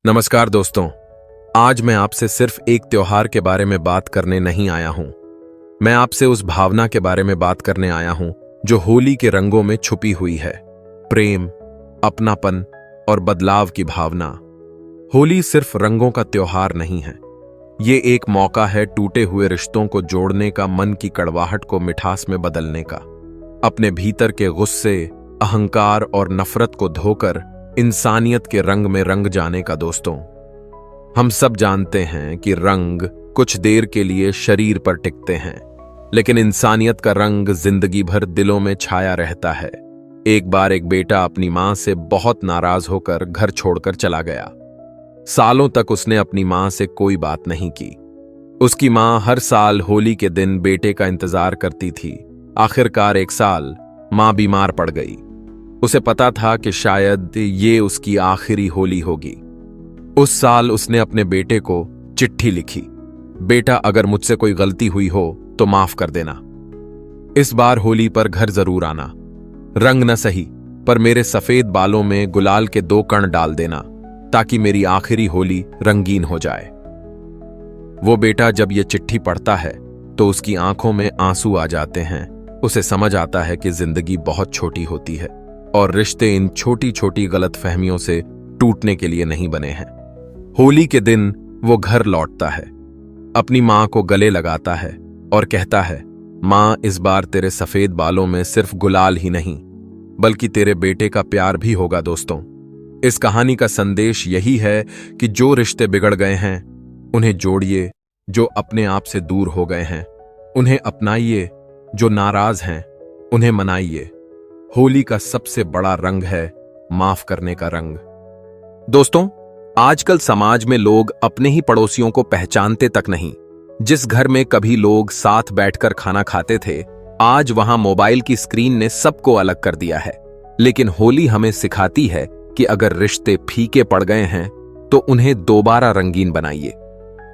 नमस्कार दोस्तों। आज मैं आपसे सिर्फ एक त्योहार के बारे में बात करने नहीं आया हूं। मैं आपसे उस भावना के बारे में बात करने आया हूं जो होली के रंगों में छुपी हुई है। प्रेम, अपनापन और बदलाव की भावना। होली सिर्फ रंगों का त्योहार नहीं है, ये एक मौका है टूटे हुए रिश्तों को जोड़ने का, मन की कड़वाहट को मिठास में बदलने का, अपने भीतर के गुस्से, अहंकार और नफरत को धोकर इंसानियत के रंग में रंग जाने का। दोस्तों, हम सब जानते हैं कि रंग कुछ देर के लिए शरीर पर टिकते हैं, लेकिन इंसानियत का रंग जिंदगी भर दिलों में छाया रहता है। एक बार एक बेटा अपनी मां से बहुत नाराज होकर घर छोड़कर चला गया। सालों तक उसने अपनी मां से कोई बात नहीं की। उसकी मां हर साल होली के दिन बेटे का इंतजार करती थी। आखिरकार एक साल मां बीमार पड़ गई। उसे पता था कि शायद ये उसकी आखिरी होली होगी। उस साल उसने अपने बेटे को चिट्ठी लिखी, बेटा अगर मुझसे कोई गलती हुई हो तो माफ कर देना। इस बार होली पर घर जरूर आना। रंग न सही पर मेरे सफेद बालों में गुलाल के 2 कण डाल देना, ताकि मेरी आखिरी होली रंगीन हो जाए। वो बेटा जब ये चिट्ठी पढ़ता है तो उसकी आंखों में आंसू आ जाते हैं। उसे समझ आता है कि जिंदगी बहुत छोटी होती है और रिश्ते इन छोटी छोटी गलतफहमियों से टूटने के लिए नहीं बने हैं। होली के दिन वो घर लौटता है, अपनी मां को गले लगाता है और कहता है, मां, इस बार तेरे सफेद बालों में सिर्फ गुलाल ही नहीं बल्कि तेरे बेटे का प्यार भी होगा। दोस्तों, इस कहानी का संदेश यही है कि जो रिश्ते बिगड़ गए हैं उन्हें जोड़िए, जो अपने आप से दूर हो गए हैं उन्हें अपनाइए, जो नाराज हैं उन्हें मनाइए। होली का सबसे बड़ा रंग है माफ करने का रंग। दोस्तों, आजकल समाज में लोग अपने ही पड़ोसियों को पहचानते तक नहीं। जिस घर में कभी लोग साथ बैठकर खाना खाते थे, आज वहां मोबाइल की स्क्रीन ने सबको अलग कर दिया है। लेकिन होली हमें सिखाती है कि अगर रिश्ते फीके पड़ गए हैं तो उन्हें दोबारा रंगीन बनाइए।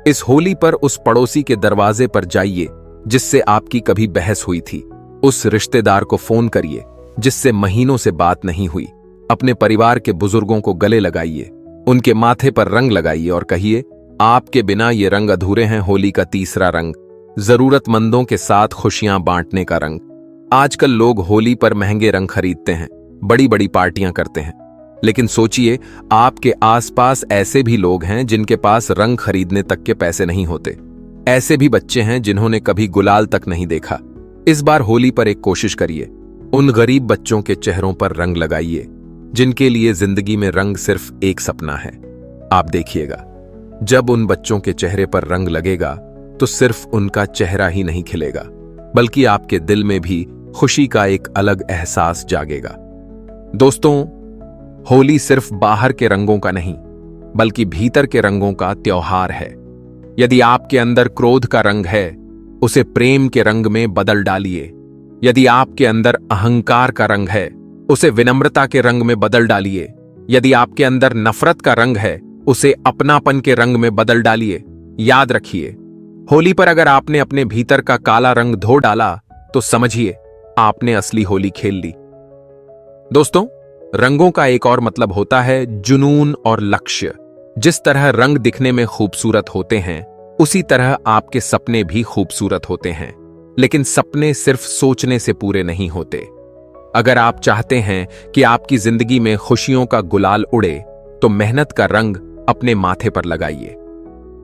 इस होली पर उस पड़ोसी के दरवाजे पर जाइए जिससे आपकी कभी बहस हुई थी। उस रिश्तेदार को फोन करिए जिससे महीनों से बात नहीं हुई। अपने परिवार के बुजुर्गों को गले लगाइए, उनके माथे पर रंग लगाइए और कहिए, आपके बिना ये रंग अधूरे हैं। होली का तीसरा रंग, जरूरतमंदों के साथ खुशियां बांटने का रंग। आजकल लोग होली पर महंगे रंग खरीदते हैं, बड़ी बड़ी पार्टियां करते हैं, लेकिन सोचिए, आपके आसपास ऐसे भी लोग हैं जिनके पास रंग खरीदने तक के पैसे नहीं होते। ऐसे भी बच्चे हैं जिन्होंने कभी गुलाल तक नहीं देखा। इस बार होली पर एक कोशिश करिए, उन गरीब बच्चों के चेहरों पर रंग लगाइए जिनके लिए जिंदगी में रंग सिर्फ एक सपना है। आप देखिएगा, जब उन बच्चों के चेहरे पर रंग लगेगा तो सिर्फ उनका चेहरा ही नहीं खिलेगा बल्कि आपके दिल में भी खुशी का एक अलग एहसास जागेगा। दोस्तों, होली सिर्फ बाहर के रंगों का नहीं बल्कि भीतर के रंगों का त्योहार है। यदि आपके अंदर क्रोध का रंग है, उसे प्रेम के रंग में बदल डालिए। यदि आपके अंदर अहंकार का रंग है, उसे विनम्रता के रंग में बदल डालिए। यदि आपके अंदर नफरत का रंग है, उसे अपनापन के रंग में बदल डालिए। याद रखिए, होली पर अगर आपने अपने भीतर का काला रंग धो डाला तो समझिए आपने असली होली खेल ली। दोस्तों, रंगों का एक और मतलब होता है जुनून और लक्ष्य। जिस तरह रंग दिखने में खूबसूरत होते हैं, उसी तरह आपके सपने भी खूबसूरत होते हैं। लेकिन सपने सिर्फ सोचने से पूरे नहीं होते। अगर आप चाहते हैं कि आपकी जिंदगी में खुशियों का गुलाल उड़े, तो मेहनत का रंग अपने माथे पर लगाइए।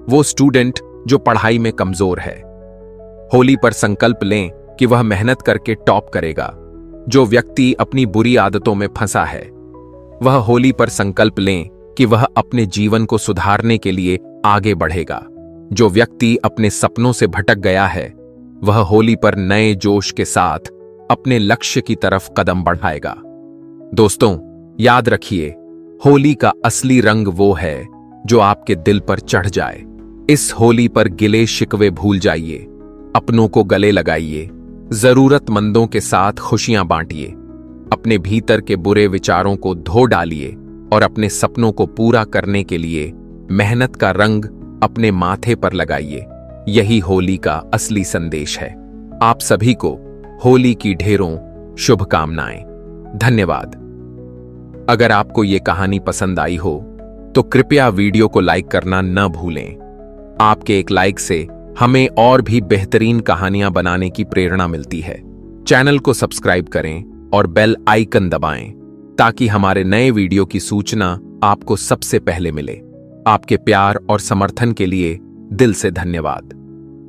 वो स्टूडेंट जो पढ़ाई में कमजोर है, होली पर संकल्प लें कि वह मेहनत करके टॉप करेगा। जो व्यक्ति अपनी बुरी आदतों में फंसा है, वह होली पर संकल्प लें कि वह अपने जीवन को सुधारने के लिए आगे बढ़ेगा। जो व्यक्ति अपने सपनों से भटक गया है, वह होली पर नए जोश के साथ अपने लक्ष्य की तरफ कदम बढ़ाएगा। दोस्तों, याद रखिए, होली का असली रंग वो है जो आपके दिल पर चढ़ जाए। इस होली पर गिले शिकवे भूल जाइए, अपनों को गले लगाइए, जरूरतमंदों के साथ खुशियां बांटिए, अपने भीतर के बुरे विचारों को धो डालिए और अपने सपनों को पूरा करने के लिए मेहनत का रंग अपने माथे पर लगाइए। यही होली का असली संदेश है। आप सभी को होली की ढेरों शुभकामनाएं। धन्यवाद। अगर आपको ये कहानी पसंद आई हो तो कृपया वीडियो को लाइक करना न भूलें। आपके एक लाइक से हमें और भी बेहतरीन कहानियां बनाने की प्रेरणा मिलती है। चैनल को सब्सक्राइब करें और बेल आइकन दबाएं ताकि हमारे नए वीडियो की सूचना आपको सबसे पहले मिले। आपके प्यार और समर्थन के लिए दिल से धन्यवाद।